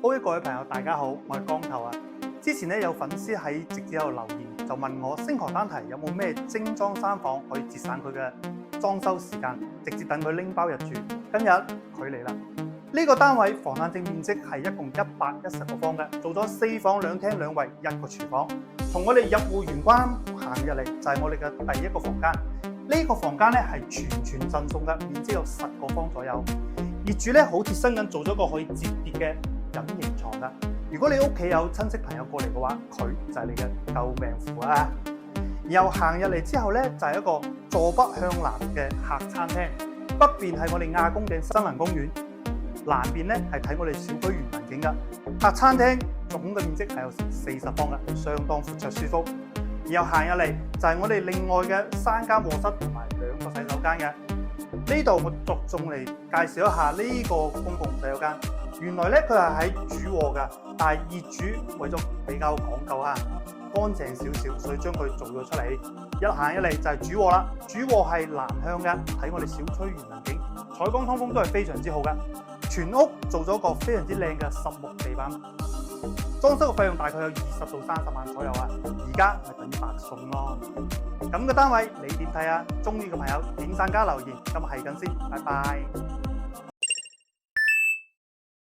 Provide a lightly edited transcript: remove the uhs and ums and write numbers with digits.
各位朋友，大家好，我係光頭啊。之前咧有粉絲喺直接喺度留言，就問我星河丹提有冇咩精裝3房可以節省佢嘅裝修時間，直接等佢拎包入住。今日佢嚟啦。呢個單位房產證面積係一共110個方嘅，做咗4房2廳2衛1個廚房。從我哋入戶玄關行入嚟就係我哋嘅第一個房間。呢個房間咧係全贈送嘅，面積有10個方左右。業主咧好貼身咁做咗個可以摺疊嘅隱形床噶。如果你屋企有親戚朋友過嚟嘅話，佢就係你嘅救命符啊！然後行入嚟之後咧，就係一個坐北向南嘅客餐廳，北邊係我哋亞公嶺森林公園，南邊咧係睇我哋小區園文景噶。客餐廳總嘅面積係有40方噶，相當闊綽舒服。然後行入嚟就係我哋另外嘅3間臥室同埋2個洗手間嘅。呢度我着重嚟介紹一下呢個公共洗手間。原來咧佢係喺主臥噶，但係業主為咗比較講究啊，乾淨少少，所以將佢做咗出嚟。一行入嚟就係主臥啦，主臥係南向嘅，睇我哋小區園文景，採光通風都係非常之好嘅。全屋做咗個非常之靚嘅實木地板，裝修嘅費用大概有20到30萬左右啊，而家咪等於白送咯。咁嘅單位你點睇啊？中意嘅朋友點讚加留言，今日係咁先，拜拜。